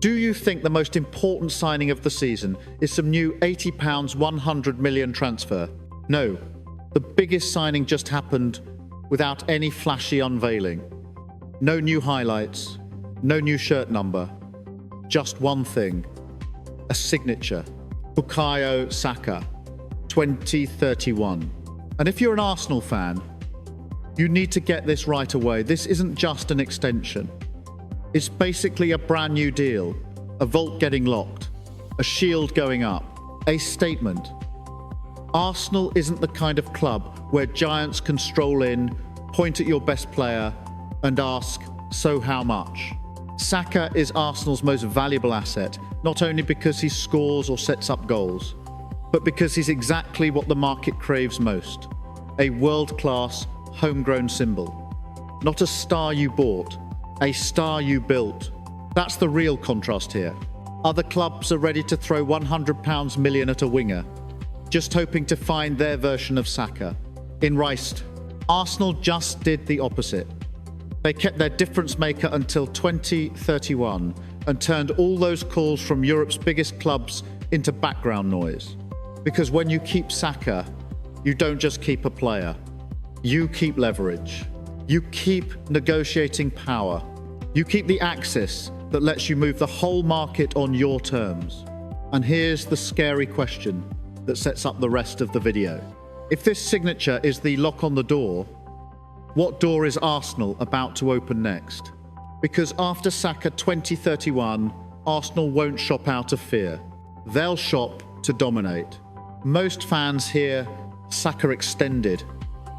Do you think the most important signing of the season is some new £80, 100 million transfer? No. The biggest signing just happened without any flashy unveiling. No new highlights, no new shirt number. Just one thing. A signature. Bukayo Saka, 2031. And if you're an Arsenal fan, you need to get this right away. This isn't just an extension. It's basically a brand new deal, a vault getting locked, a shield going up, a statement. Arsenal isn't the kind of club where giants can stroll in, point at your best player, and ask, so how much? Saka is Arsenal's most valuable asset, not only because he scores or sets up goals, but because he's exactly what the market craves most, a world-class, homegrown symbol. Not a star you bought, a star you built. That's the real contrast here. Other clubs are ready to throw £100 million at a winger, just hoping to find their version of Saka. In Rice, Arsenal just did the opposite. They kept their difference maker until 2031 and turned all those calls from Europe's biggest clubs into background noise. Because when you keep Saka, you don't just keep a player. You keep leverage. You keep negotiating power. You keep the access that lets you move the whole market on your terms. And here's the scary question that sets up the rest of the video. If this signature is the lock on the door, what door is Arsenal about to open next? Because after Saka 2031, Arsenal won't shop out of fear. They'll shop to dominate. Most fans hear Saka extended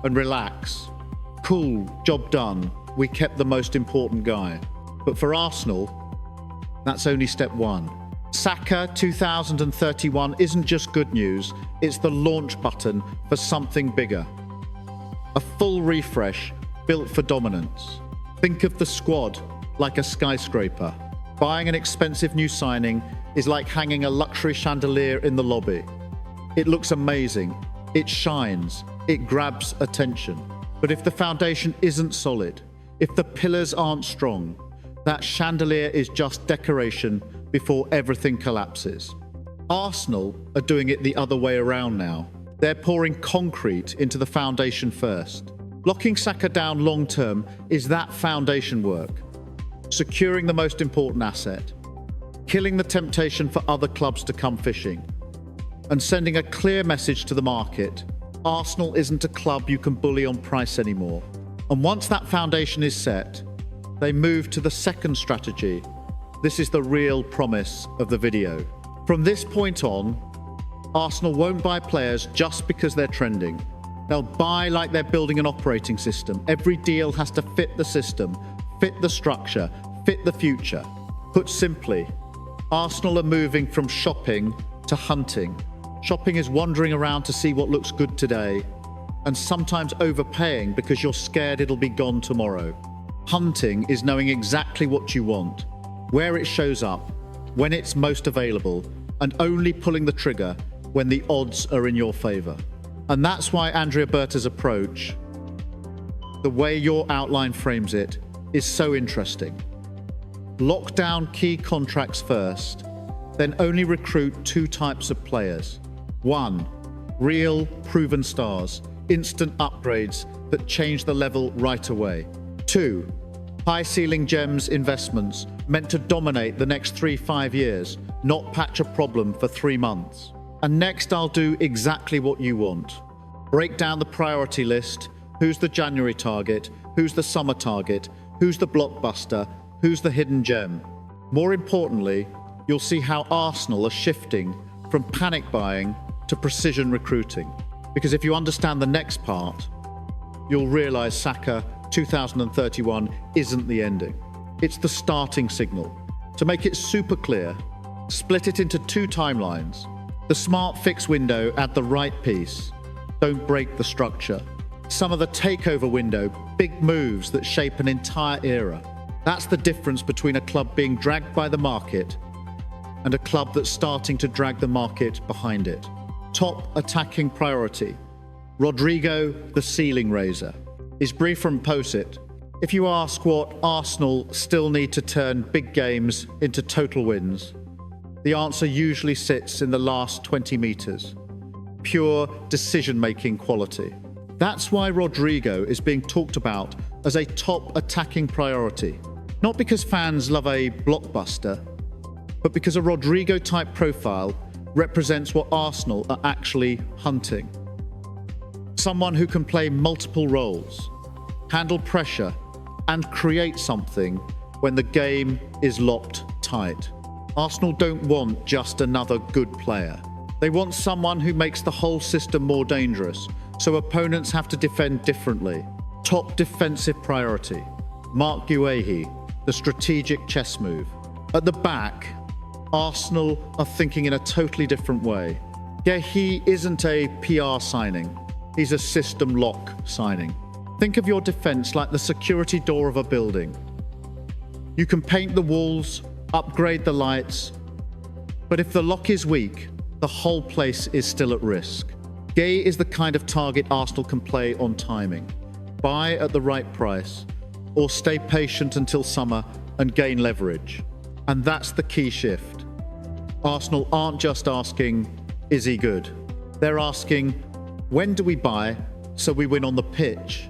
and relax. Cool, job done. We kept the most important guy. But for Arsenal, that's only step one. Saka 2031 isn't just good news, it's the launch button for something bigger. A full refresh built for dominance. Think of the squad like a skyscraper. Buying an expensive new signing is like hanging a luxury chandelier in the lobby. It looks amazing, it shines, it grabs attention. But if the foundation isn't solid, if the pillars aren't strong, that chandelier is just decoration before everything collapses. Arsenal are doing it the other way around now. They're pouring concrete into the foundation first. Locking Saka down long term is that foundation work. Securing the most important asset. Killing the temptation for other clubs to come fishing. And sending a clear message to the market. Arsenal isn't a club you can bully on price anymore. And once that foundation is set, they move to the second strategy. This is the real promise of the video. From this point on, Arsenal won't buy players just because they're trending. They'll buy like they're building an operating system. Every deal has to fit the system, fit the structure, fit the future. Put simply, Arsenal are moving from shopping to hunting. Shopping is wandering around to see what looks good today, and sometimes overpaying because you're scared it'll be gone tomorrow. Hunting is knowing exactly what you want, where it shows up, when it's most available, and only pulling the trigger when the odds are in your favour. And that's why Andrea Berta's approach, the way your outline frames it, is so interesting. Lock down key contracts first, then only recruit two types of players. One, real proven stars, instant upgrades that change the level right away. Two, high-ceiling gems investments meant to dominate the next 3-5 years, not patch a problem for 3 months. And next I'll do exactly what you want. Break down the priority list, who's the January target, who's the summer target, who's the blockbuster, who's the hidden gem. More importantly, you'll see how Arsenal are shifting from panic buying to precision recruiting. Because if you understand the next part, you'll realise Saka 2031 isn't the ending. It's the starting signal. To make it super clear, split it into 2 timelines. The smart fix window at the right piece. Don't break the structure. Some of the takeover window, big moves that shape an entire era. That's the difference between a club being dragged by the market and a club that's starting to drag the market behind it. Top attacking priority. Rodrigo, the ceiling raiser. His brief from Posit, If you ask what Arsenal still need to turn big games into total wins, the answer usually sits in the last 20 metres. Pure decision-making quality. That's why Rodrigo is being talked about as a top attacking priority. Not because fans love a blockbuster, but because a Rodrigo-type profile represents what Arsenal are actually hunting. Someone who can play multiple roles, handle pressure, and create something when the game is locked tight. Arsenal don't want just another good player. They want someone who makes the whole system more dangerous, so opponents have to defend differently. Top defensive priority. Mark Guehi, the strategic chess move. At the back, Arsenal are thinking in a totally different way. Guehi isn't a PR signing. He's a system lock signing. Think of your defense like the security door of a building. You can paint the walls, upgrade the lights, but if the lock is weak, the whole place is still at risk. Guehi is the kind of target Arsenal can play on timing. Buy at the right price, or stay patient until summer and gain leverage. And that's the key shift. Arsenal aren't just asking, is he good? They're asking, when do we buy so we win on the pitch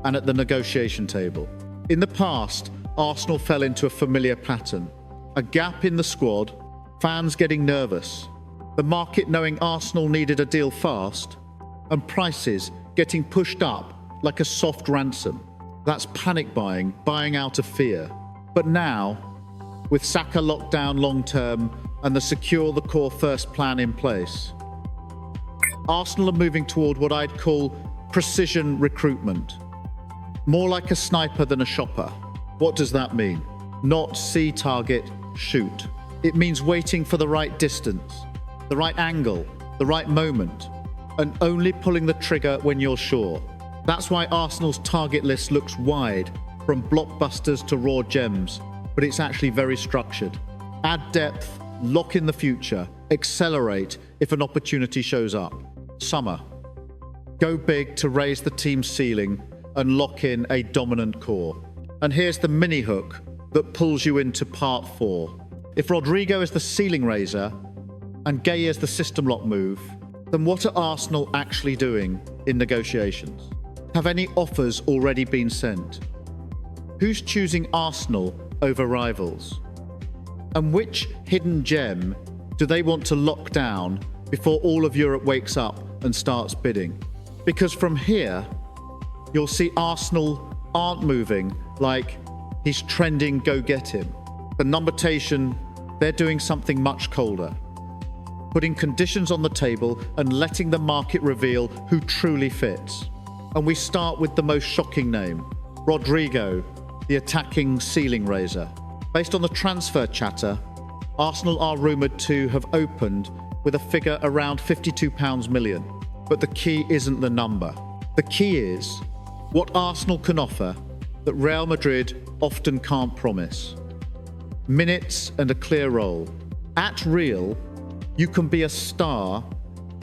and at the negotiation table? In the past, Arsenal fell into a familiar pattern. A gap in the squad, fans getting nervous, the market knowing Arsenal needed a deal fast, and prices getting pushed up like a soft ransom. That's panic buying, buying out of fear. But now, with Saka locked down long-term and the secure the core first plan in place, Arsenal are moving toward what I'd call precision recruitment. More like a sniper than a shopper. What does that mean? Not see target, shoot. It means waiting for the right distance, the right angle, the right moment, and only pulling the trigger when you're sure. That's why Arsenal's target list looks wide, from blockbusters to raw gems, but it's actually very structured. Add depth, lock in the future, accelerate if an opportunity shows up. Summer. Go big to raise the team's ceiling and lock in a dominant core. And here's the mini hook that pulls you into part 4. If Rodrigo is the ceiling raiser and Guehi is the system lock move, then what are Arsenal actually doing in negotiations? Have any offers already been sent? Who's choosing Arsenal over rivals? And which hidden gem do they want to lock down before all of Europe wakes up and starts bidding? Because from here, you'll see Arsenal aren't moving like he's trending, go get him. The numberation, they're doing something much colder. Putting conditions on the table and letting the market reveal who truly fits. And we start with the most shocking name, Rodrigo, the attacking ceiling raiser. Based on the transfer chatter, Arsenal are rumoured to have opened with a figure around £52 million. But the key isn't the number. The key is what Arsenal can offer that Real Madrid often can't promise. Minutes and a clear role. At Real, you can be a star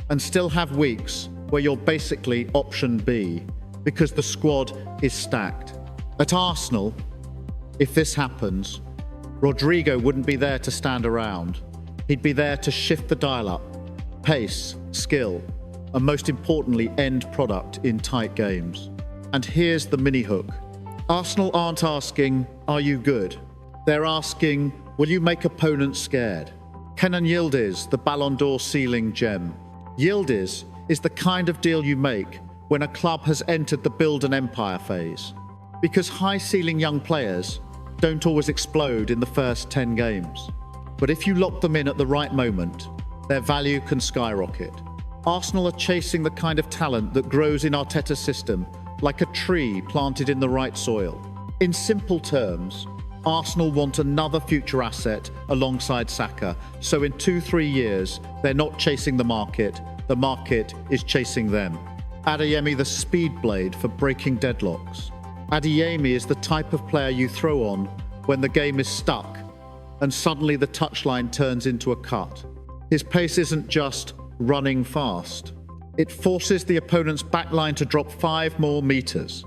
and still have weeks where you're basically option B because the squad is stacked. At Arsenal, if this happens, Rodrigo wouldn't be there to stand around. He'd be there to shift the dial up, pace, skill, and most importantly, end product in tight games. And here's the mini hook. Arsenal aren't asking, are you good? They're asking, will you make opponents scared? Kenan Yildiz, the Ballon d'Or ceiling gem. Yildiz is the kind of deal you make when a club has entered the build an empire phase. Because high-ceiling young players don't always explode in the first 10 games. But if you lock them in at the right moment, their value can skyrocket. Arsenal are chasing the kind of talent that grows in Arteta's system, like a tree planted in the right soil. In simple terms, Arsenal want another future asset alongside Saka, so in 2-3 years, they're not chasing the market is chasing them. Adeyemi the speed blade for breaking deadlocks. Adeyemi is the type of player you throw on when the game is stuck and suddenly the touchline turns into a cut. His pace isn't just running fast. It forces the opponent's backline to drop 5 more meters.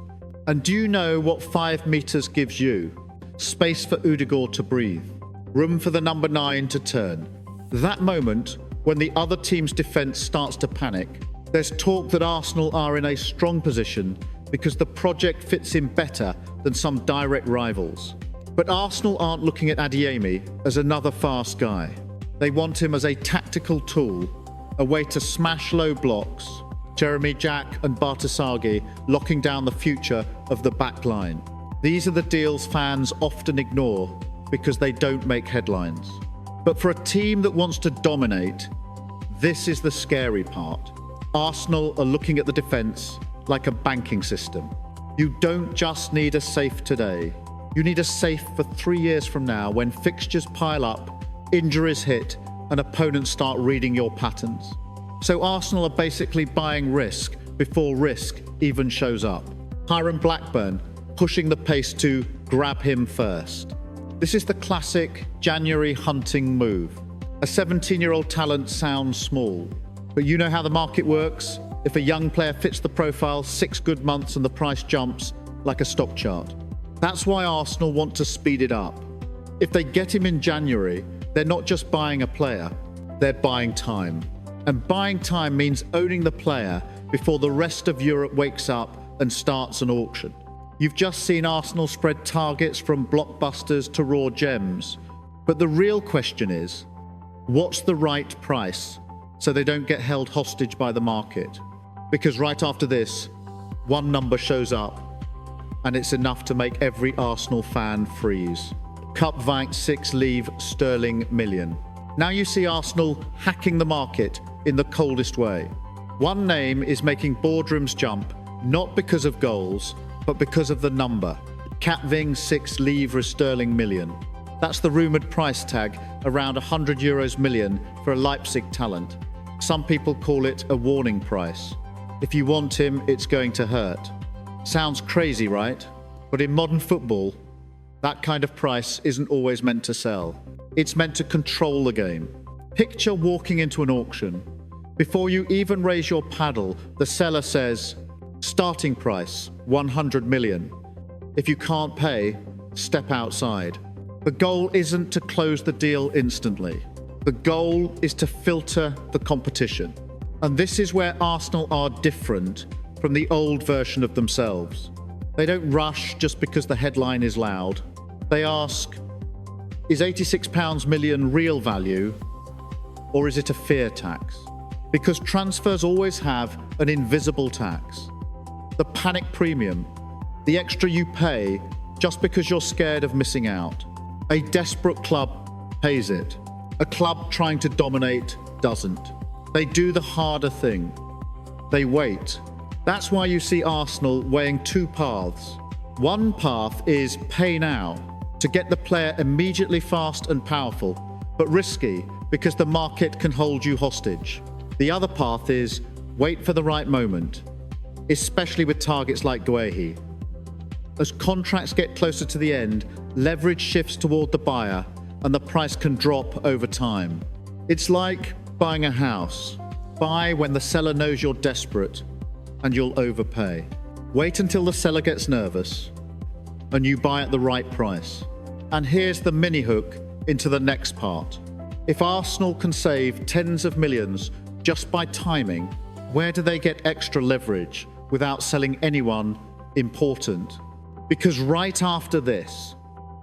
And do you know what 5 meters gives you? Space for Ødegaard to breathe. Room for the number 9 to turn. That moment, when the other team's defence starts to panic, there's talk that Arsenal are in a strong position because the project fits in better than some direct rivals. But Arsenal aren't looking at Adeyemi as another fast guy. They want him as a tactical tool, a way to smash low blocks, Jeremy Jack and Bartasagi locking down the future of the back line. These are the deals fans often ignore because they don't make headlines. But for a team that wants to dominate, this is the scary part. Arsenal are looking at the defence like a banking system. You don't just need a safe today. You need a safe for 3 years from now when fixtures pile up, injuries hit, and opponents start reading your patterns. So Arsenal are basically buying risk before risk even shows up. Hiram Blackburn pushing the pace to grab him first. This is the classic January hunting move. A 17-year-old talent sounds small, but you know how the market works. If a young player fits the profile, 6 good months and the price jumps like a stock chart. That's why Arsenal want to speed it up. If they get him in January, they're not just buying a player, they're buying time. And buying time means owning the player before the rest of Europe wakes up and starts an auction. You've just seen Arsenal spread targets from blockbusters to raw gems. But the real question is, what's the right price so they don't get held hostage by the market? Because right after this, one number shows up and it's enough to make every Arsenal fan freeze. Cup 26 leave sterling million. Now you see Arsenal hacking the market in the coldest way. One name is making boardrooms jump, not because of goals, but because of the number. Capving 6 livre sterling million. That's the rumoured price tag, around 100 euros million for a Leipzig talent. Some people call it a warning price. If you want him, it's going to hurt. Sounds crazy, right? But in modern football, that kind of price isn't always meant to sell. It's meant to control the game. Picture walking into an auction. Before you even raise your paddle, the seller says, starting price, 100 million. If you can't pay, step outside. The goal isn't to close the deal instantly. The goal is to filter the competition. And this is where Arsenal are different from the old version of themselves. They don't rush just because the headline is loud. They ask, is £86 million real value, or is it a fear tax? Because transfers always have an invisible tax. The panic premium, the extra you pay just because you're scared of missing out. A desperate club pays it. A club trying to dominate doesn't. They do the harder thing. They wait. That's why you see Arsenal weighing 2 paths. One path is pay now to get the player immediately fast and powerful, but risky because the market can hold you hostage. The other path is wait for the right moment, especially with targets like Guehi. As contracts get closer to the end, leverage shifts toward the buyer and the price can drop over time. It's like buying a house. Buy when the seller knows you're desperate and you'll overpay. Wait until the seller gets nervous and you buy at the right price. And here's the mini hook into the next part. If Arsenal can save tens of millions just by timing, where do they get extra leverage without selling anyone important? Because right after this,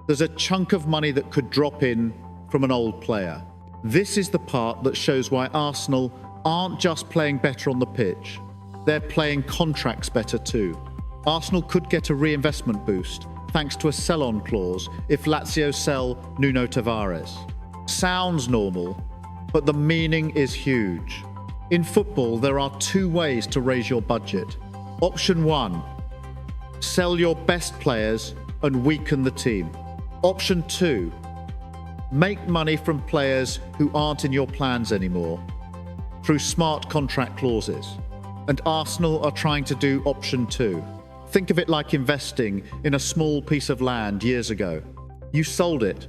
there's a chunk of money that could drop in from an old player. This is the part that shows why Arsenal aren't just playing better on the pitch, they're playing contracts better too. Arsenal could get a reinvestment boost thanks to a sell-on clause if Lazio sell Nuno Tavares. Sounds normal, but the meaning is huge. In football, there are 2 ways to raise your budget. Option 1, sell your best players and weaken the team. Option 2, make money from players who aren't in your plans anymore through smart contract clauses. And Arsenal are trying to do option 2. Think of it like investing in a small piece of land years ago. You sold it,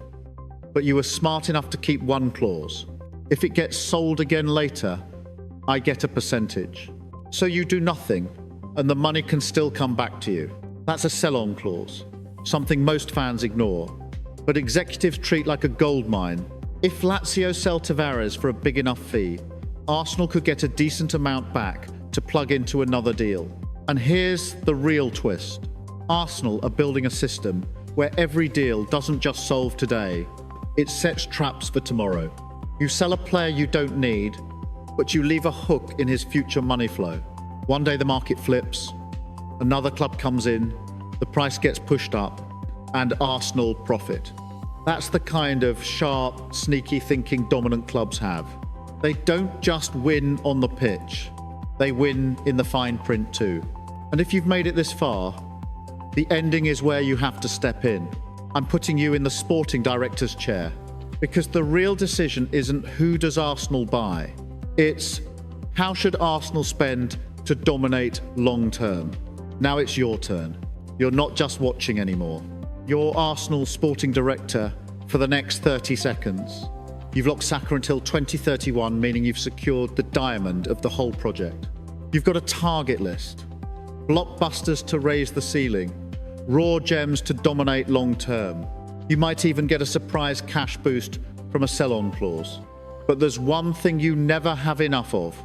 but you were smart enough to keep one clause. If it gets sold again later, I get a percentage. So you do nothing, and the money can still come back to you. That's a sell-on clause, something most fans ignore, but executives treat like a gold mine. If Lazio sell Tavares for a big enough fee, Arsenal could get a decent amount back to plug into another deal. And here's the real twist. Arsenal are building a system where every deal doesn't just solve today, it sets traps for tomorrow. You sell a player you don't need, but you leave a hook in his future money flow. One day the market flips, another club comes in, the price gets pushed up, and Arsenal profit. That's the kind of sharp, sneaky thinking dominant clubs have. They don't just win on the pitch, they win in the fine print too. And if you've made it this far, the ending is where you have to step in. I'm putting you in the sporting director's chair, because the real decision isn't who does Arsenal buy, it's how should Arsenal spend to dominate long term. Now it's your turn. You're not just watching anymore. You're Arsenal sporting director for the next 30 seconds. You've locked Saka until 2031, meaning you've secured the diamond of the whole project. You've got a target list. Blockbusters to raise the ceiling. Raw gems to dominate long term. You might even get a surprise cash boost from a sell-on clause. But there's one thing you never have enough of: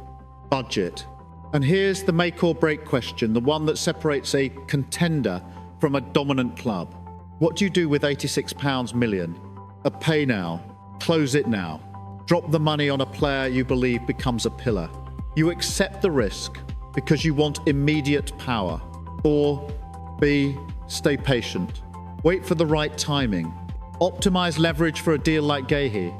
budget. And here's the make or break question, the one that separates a contender from a dominant club. What do you do with £86 million? A pay now. Close it now. Drop the money on a player you believe becomes a pillar. You accept the risk because you want immediate power. Or B, stay patient. Wait for the right timing. Optimize leverage for a deal like Guehi.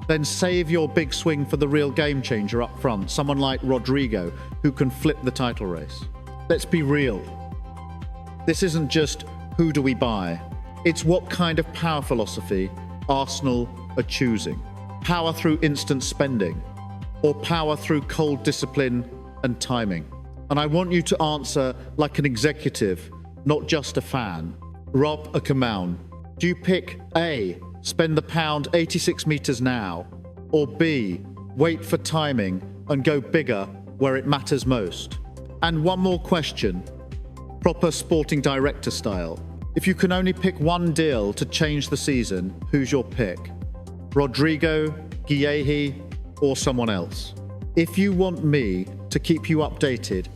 Then save your big swing for the real game changer up front, someone like Rodrigo, who can flip the title race. Let's be real. This isn't just who do we buy. It's what kind of power philosophy Arsenal are choosing. Power through instant spending, or power through cold discipline and timing. And I want you to answer like an executive, not just a fan. Rob Akamoun, do you pick A, spend the pound 86 metres now, or B, wait for timing and go bigger where it matters most? And one more question, proper sporting director style. If you can only pick one deal to change the season, who's your pick? Rodrigo, Guehi, or someone else? If you want me to keep you updated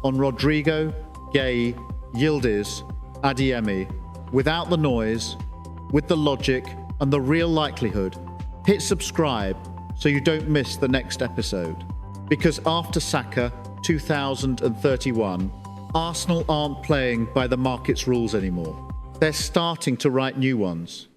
on Rodrigo, Guehi, Yildiz, Adeyemi, without the noise, with the logic and the real likelihood, hit subscribe so you don't miss the next episode. Because after Saka 2031, Arsenal aren't playing by the market's rules anymore. They're starting to write new ones.